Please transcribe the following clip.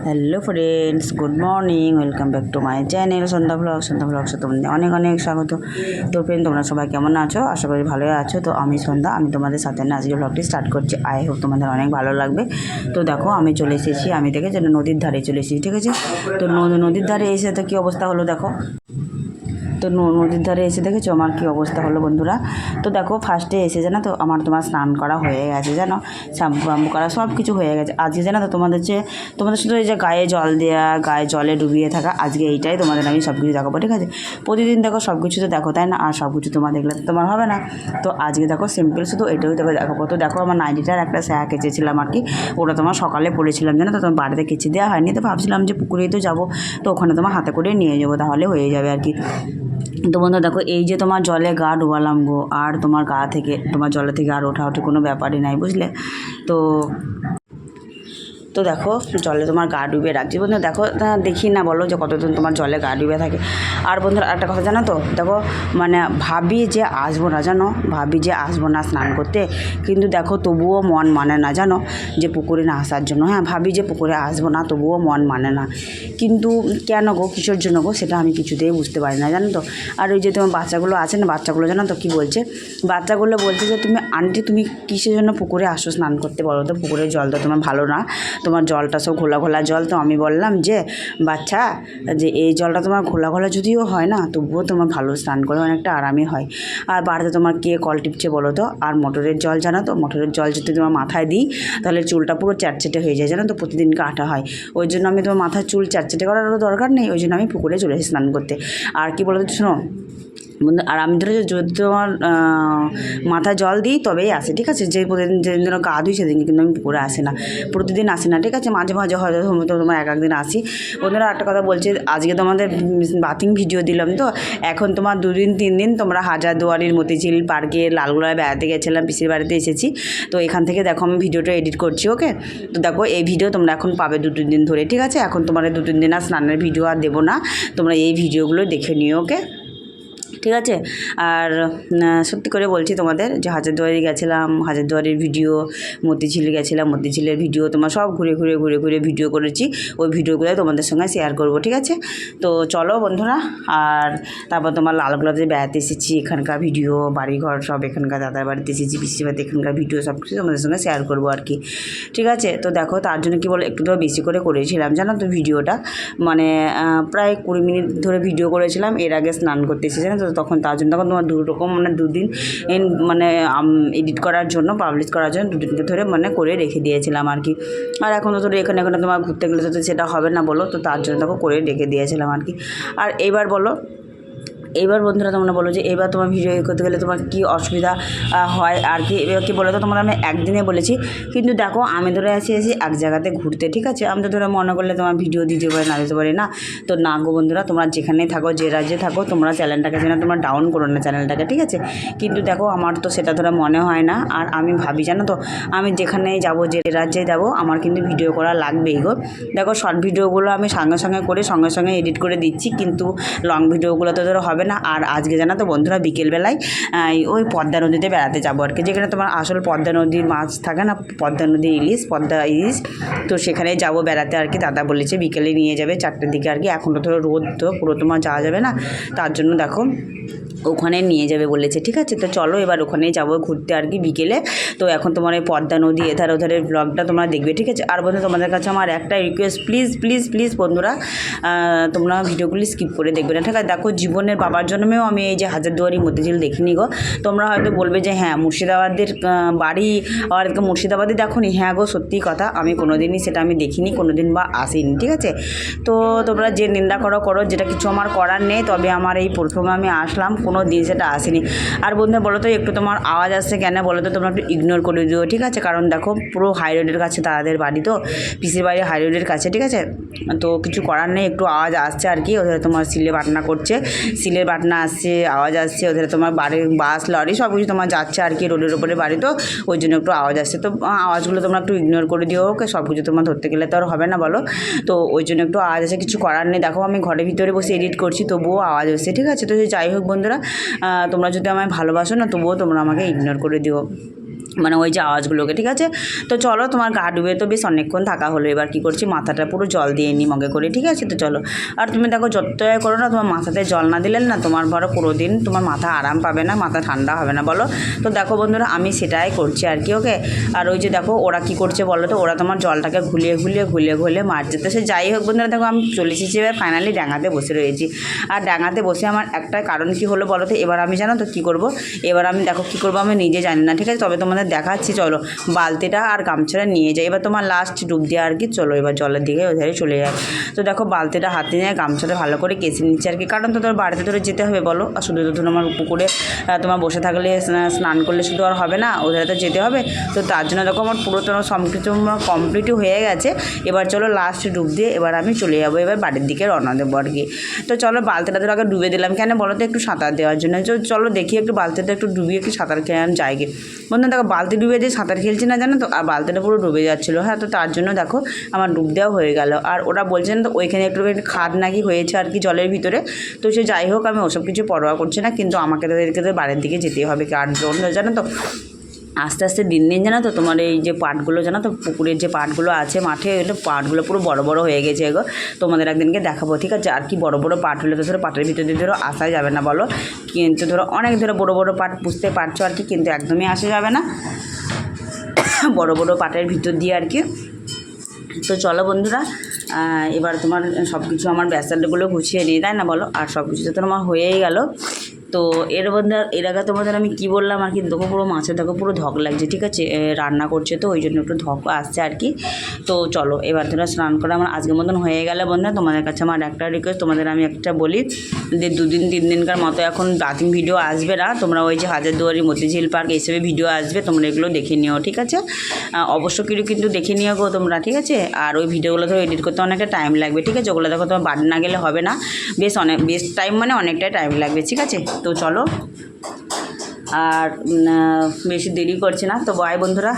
Hello friends, good morning, welcome back to my channel Sandhya ব্লগসে তোমাদের অনেক অনেক স্বাগত। তো ফ্রেন্ড, তোমরা সবাই কেমন আছো? আশা করি ভালোই আছো। তো আমি সন্ধ্যা, আমি তোমাদের সাথে আজকে ব্লগটি স্টার্ট করছি। আই হোপ তোমাদের অনেক ভালো লাগবে। তো দেখো, আমি চলে এসেছি, আমি থেকে যেন নদীর ধারে চলে এসেছি, ঠিক আছে? তো নদীর ধারে এসে তো কী অবস্থা হলো দেখো। তো নদীর ধারে এসে দেখেছো আমার কী অবস্থা হলো বন্ধুরা। তো দেখো, ফার্স্টে এসে জানো তো তোমার স্নান করা হয়ে গেছে, জানো, শ্যাম্পু করা সব কিছু হয়ে গেছে। আজকে জানো তো তোমাদের শুধু এই যে গায়ে জল দেওয়া, গায়ে জলে ডুবিয়ে থাকা, আজকে এইটাই তোমাদের আমি সব কিছু দেখাবো, ঠিক আছে? প্রতিদিন দেখো সব কিছু তো দেখো, তাই না? আর সব কিছু তোমার দেখলে তো তোমার হবে না। তো আজকে দেখো সিম্পল শুধু এটাই দেখাবো। তো দেখো, আমার নাইটিটার একটা স্যাক কেচেছিলাম আর কি, ওটা তোমার সকালে পড়েছিলাম, জানো তো, তোমার বাড়িতে কেচে দেওয়া হয়নি। তো ভাবছিলাম যে পুকুরেই তো যাবো, তো ওখানে তোমার হাতে করে নিয়ে যাবো, তাহলে হয়ে যাবে আর কি। তো বন্ধু দেখো, এই যে তোমার জলে গা ডুবালাম গো, আর তোমার গা থেকে তোমার জলে থেকে আর ওঠা কোনো ব্যাপারই নাই, বুঝলে? তো তো দেখো, জলে তোমার গা ডুবিয়ে রাখছি বন্ধু। দেখো, দেখি না বলো যে কতদিন তোমার জলে গা ডুবে থাকে। আর বন্ধুরা একটা কথা জানো তো, দেখো মানে ভাবি যে আসবো না স্নান করতে, কিন্তু দেখো তবুও মন মানে না, জানো, যে পুকুরে না আসার জন্য। হ্যাঁ, ভাবি যে পুকুরে আসবো না, তবুও মন মানে না। কিন্তু কেন গো, কিসের জন্য গো, সেটা আমি কিছুতেই বুঝতে পারি না, জানো তো। আর ওই যে তোমার বাচ্চাগুলো আছে না, বাচ্চাগুলো জানো তো কী বলছে? বাচ্চাগুলো বলছে যে আন্টি তুমি কিসের জন্য পুকুরে আসো স্নান করতে, বলো তো? পুকুরের জল তো তোমার ভালো না, তোমার জলটা সব ঘোলা ঘোলা জল। তো আমি বললাম যে বাচ্চা, যে এই জলটা তোমার ঘোলা ঘোলা যদিও হয় না, তবুও তোমার ভালো স্নান করে অনেকটা আরামই হয়। আর বাড়িতে তোমার কে কল টিপছে বলো তো? আর মোটরের জল, জানো তো, মোটরের জল যদি তোমার মাথায় দিই তাহলে চুলটা পুরো চ্যাটচেটে হয়ে যায়, জানো তো, প্রতিদিন কাটা হয়। ওই জন্য আমি তোমার মাথার চুল চ্যাটচেটে করারও দরকার নেই, ওই জন্য আমি পুকুরে চলে এসে স্নান করতে। আর কি বলো তো, শোনো, আর আমি ধরো যদি তোমার মাথায় জল দিই তবেই আসে, ঠিক আছে? যে প্রতিদিন যেদিন ধরো গা ধুই সেদিন কিন্তু আমি পুকুরে আসি না, প্রতিদিন আসি না, ঠিক আছে? মাঝে মাঝে হয়তো তোমার একদিন আসি। বন্ধুরা একটা কথা বলছে, আজকে তোমাদের বাথিং ভিডিও দিলাম, তো এখন তোমার 2-3 দিন তোমরা হাজারদুয়ারির মতিঝিল পার্কে লালগোলায় বেড়াতে গেছিলাম, পিসির বাড়িতে এসেছি। তো এখান থেকে দেখো আমি ভিডিওটা এডিট করছি, ওকে? তো দেখো, এই ভিডিও তোমরা এখন পাবে 2-3 দিন ধরে, ঠিক আছে? এখন তোমার 2-3 দিন আর স্নানের ভিডিও আর দেবো না, তোমরা এই ভিডিওগুলো দেখে নিও, ওকে? ঠিক আছে? আর সত্যি করে বলছি তোমাদের যে হাজারদুয়ারি গেছিলাম, হাজারদুয়ারির ভিডিও, মতিঝিল গেছিলাম, মতিঝিলের ভিডিও তোমার সব ঘুরে ঘুরে ভিডিও করেছি। ওই ভিডিওগুলো তোমাদের সঙ্গে শেয়ার করব, ঠিক আছে? তো চলো বন্ধুরা। আর তারপর তোমার লালগোলাতে বেড়াতে এসেছি, এখানকার ভিডিও, বাড়িঘর সব, এখানকার দাদার বাড়িতে এসেছি, পিসির বাড়িতে, এখানকার ভিডিও সব কিছু তোমাদের সঙ্গে শেয়ার করবো আর কি, ঠিক আছে? তো দেখো, তার জন্য কি বলো, একটু তো বেশি করে করেছিলাম, জানো তো, ভিডিওটা মানে প্রায় 20 মিনিট ধরে ভিডিও করেছিলাম। এর আগে স্নান করতে এসেছি, জানো তো, তখন তার জন্য তখন তোমার 2 রকম মানে 2 দিন মানে এডিট করার জন্য, পাবলিশ করার জন্য 2 দিনকে ধরে মানে করে রেখে দিয়েছিলাম আর কি। আর এখন তো ধরো এখানে তোমার ঘুরতে গেলে তো সেটা হবে না, বলো? তো তার জন্য দেখো করে রেখে দিয়েছিলাম আর কি। আর এইবার বন্ধুরা তোমরা বলো যে এবার তোমার ভিডিও করতে গেলে তোমার কী অসুবিধা হয় আর কি। এবার কী বলো তো, তোমরা আমি একদিনে বলেছি, কিন্তু দেখো আমি ধরে এসে এক জায়গাতে ঘুরতে, ঠিক আছে? আমি তো ধরো মনে করলে তোমার ভিডিও দিতে পারি, না দিতে পারি না। তো না গো বন্ধুরা, তোমরা যেখানেই থাকো, যে রাজ্যে থাকো, তোমরা চ্যানেলটাকে যেন তোমরা ডাউন করো না, চ্যানেলটাকে, ঠিক আছে? কিন্তু দেখো আমার তো সেটা ধরো মনে হয় না। আর আমি ভাবি, জানো তো, আমি যেখানেই যাবো, যে রাজ্যে যাবো, আমার কিন্তু ভিডিও করা লাগবেই গো। দেখো, শর্ট ভিডিওগুলো আমি সঙ্গে সঙ্গে করে সঙ্গে সঙ্গে এডিট করে দিচ্ছি, কিন্তু লং ভিডিওগুলো তো ধরো হবে না। আর আজকে জানো তো বন্ধুরা, বিকেলবেলায় ওই পদ্মা নদীতে বেড়াতে যাবো আর কি, যেখানে তোমার আসল পদ্মা নদীর মাছ থাকে না, পদ্মা নদীর পদ্মা ইলিশ। তো সেখানে যাবো বেড়াতে আর কি। দাদা বলেছে বিকেলে নিয়ে যাবে 4টের দিকে আর কি। এখন তো ধরো রোদ, তো পুরো তোমার যাওয়া যাবে না, তার জন্য দেখো ওখানে নিয়ে যাবে বলেছে, ঠিক আছে? তো চলো এবার ওখানেই যাবো ঘুরতে আর কি বিকেলে। তো এখন তোমার এই পদ্মা নদী এধার ওধারের ব্লগটা তোমরা দেখবে, ঠিক আছে? আর বন্ধু, তোমাদের কাছে আমার একটা রিকোয়েস্ট, প্লিজ প্লিজ প্লিজ বন্ধুরা, তোমরা ভিডিওগুলি স্কিপ করে দেখবে না, ঠিক আছে? দেখো, জীবনের বাবার জন্মেও আমি এই যে হাজারদুয়ারি মতিঝিল দেখিনি গো। তোমরা হয়তো বলবে যে হ্যাঁ, মুর্শিদাবাদের বাড়ি আর মুর্শিদাবাদে দেখো নি। হ্যাঁ গো, সত্যি কথা, আমি কোনো দিনই সেটা আমি দেখিনি, কোনো দিন বা আসিনি, ঠিক আছে? তো তোমরা যে নিন্দা করো, যেটা কিছু আমার করার নেই। তবে আমার এই প্রথমে আমি আসলাম, কোনো দিন সেটা আসেনি। আর বন্ধু বলো তো, একটু তোমার আওয়াজ আসছে কেন বলো তো? তোমরা একটু ইগনোর করে দিও, ঠিক আছে? কারণ দেখো, পুরো হাই রোডের কাছে তাদের বাড়ি, তো পিসির বাড়ি হাই রোডের কাছে, ঠিক আছে? তো কিছু করার নেই, একটু আওয়াজ আসছে আর কি। ওদের তোমার সিলে বাটনা করছে, সিলের বাটনা আসছে, আওয়াজ আসছে। ওদের তোমার বাড়ির বাস লরি সব কিছু তোমার যাচ্ছে আর কি, রোডের ওপরে বাড়ি, তো ওই জন্য একটু আওয়াজ আসছে। তো আওয়াজগুলো তোমরা একটু ইগনোর করে দিও, ওকে? সব কিছু তোমার ধরতে গেলে তো আর হবে না, বলো? তো ওই জন্য একটু আওয়াজ আসে, কিছু করার নেই। দেখো, আমি ঘরের ভিতরে বসে এডিট করছি, তবুও আওয়াজ আসছে, ঠিক আছে? তো যাই হোক বন্ধুরা, তোমরা যদি আমায় ভালোবাসো না, তবুও তোমরা আমাকে ইগনোর করে দিও, মানে ওই যে আওয়াজগুলোকে, ঠিক আছে। তো চলো, তোমার গা ডুবে তো বেশ অনেকক্ষণ থাকা হলো, এবার কী করছি মাথাটা পুরো জল দিয়ে নিই মগে করে, ঠিক আছে। তো চলো, আর তুমি দেখো যতটাই করো না, তোমার মাথাতে জল না দিলে না তোমার ধরো পুরো দিন তোমার মাথা আরাম পাবে না, মাথা ঠান্ডা হবে না, বলো। তো দেখো বন্ধুরা, আমি সেটাই করছি আর কি, ওকে। আর ওই যে দেখো ওরা কী করছে বলো তো, ওরা তোমার জলটাকে ঘুলিয়ে মারছে। তো সে যাই হোক বন্ধুরা, দেখো আমি চলে এসেছি এবার ফাইনালি ডাঙাতে বসে রয়েছি। আর ডাঙাতে বসে আমার একটা কারণ কী হলো বলো তো, এবার আমি জানো তো কী করবো, এবার আমি দেখো কী করবো আমি নিজে জানি না, ঠিক আছে। তবে তোমাদের দেখাচ্ছি, চলো বালতিটা আর গামছাটা নিয়ে যাই, এবার তোমার লাস্ট ডুব দিয়ে আর কি, চলো এবার জলের দিকে ওধারে চলে যায়। তো দেখো বালতিটা হাতে নিয়ে গামছাটা ভালো করে কেচে নিচ্ছে আর কি, কারণ তো তোর বাড়িতে ধরে যেতে হবে বলো, আর শুধু তো তোমার পুকুরে তোমার বসে থাকলে স্নান করলে শুধু আর হবে না, ওধারে তো যেতে হবে। তো তার জন্য দেখো আমার পুরো তোমার সব কিছু কমপ্লিটই হয়ে গেছে। এবার চলো লাস্ট ডুব দিয়ে এবার আমি চলে যাবো এবার বাড়ির দিকে রওনা দেবো আর কি। তো চলো বালতিটা তো আগে ডুবে দিলাম, কেন বলো তো, একটু সাঁতার দেওয়ার জন্য। চলো দেখি একটু বালতিটা একটু ডুবিয়ে একটু সাঁতার খেয়ে যাই গে। বন্ধু দেখো বালতি ডুবে দিয়ে সাঁতার খেলছি না জানো তো, আর বালতিটা পুরো ডুবে যাচ্ছিলো, হ্যাঁ। তো তার জন্য দেখো আমার ডুব দেওয়া হয়ে গেল। আর ওরা বলছেন তো ওইখানে একটু খাদ নাকি হয়েছে আর কি জলের ভিতরে। তো সে যাই হোক, আমি ওসব কিছু পরোয়া করছি না, কিন্তু আমাকে তাদেরকে তো বাড়ির দিকে যেতেই হবে, কারণ জানো তো আস্তে আস্তে দিন দিন জানো তো তোমার এই যে পাটগুলো জানো তো, পুকুরের যে পাটগুলো আছে মাঠে, এগুলো পাটগুলো পুরো বড় বড় হয়ে গেছে এগো। তোমাদের একদিনকে দেখাবো, ঠিক আছে। আর কি বড় বড় পাট হলে তো ধরো পাটের ভিতর দিয়ে ধরো আসা যাবে না বলো, কিন্তু ধরো অনেক ধরো বড় বড় পাট বুঝতে পারছো আর কি, কিন্তু একদমই আসা যাবে না বড় বড় পাটের ভিতর দিয়ে আর কি। তো চলো বন্ধুরা, এবার তোমার সব কিছু আমার ব্যাসাল্টগুলো গুছিয়ে নিই, তাই না বলো। আর সব কিছু তো তোমার হয়েই গেল। তো এর মধ্যে এর আগে তোমাদের আমি কী বললাম আর কি, দেখো পুরো মাছের দেখো পুরো ধক লাগছে, ঠিক আছে। রান্না করছে তো ওই জন্য একটু ধক আসছে আর কি। তো চলো এবার তোমরা স্নান করে আমার আজকের মতন হয়ে গেলে বন্ধুরা, তোমাদের কাছে আমার একটা রিকোয়েস্ট, তোমাদের আমি একটা বলি যে 2-3 দিনকার মতো এখন রাতিং ভিডিও আসবে না, তোমরা ওই যে হাজারদুয়ারি মতিঝিল পার্ক এইসবে ভিডিও আসবে, তোমরা এগুলো দেখে নিও, ঠিক আছে। অবশ্য কিন্তু দেখে নিও গো তোমরা, ঠিক আছে। আর ওই ভিডিওগুলো ধরো এডিট করতে অনেকটা টাইম লাগবে, ঠিক আছে। ওগুলো দেখো তোমার বাড়ি না গেলে হবে না, বেশ টাইম মানে অনেকটাই টাইম লাগবে, ঠিক আছে। তো চলো আর বেশি দেরি করছে না, তো বাই বন্ধুরা।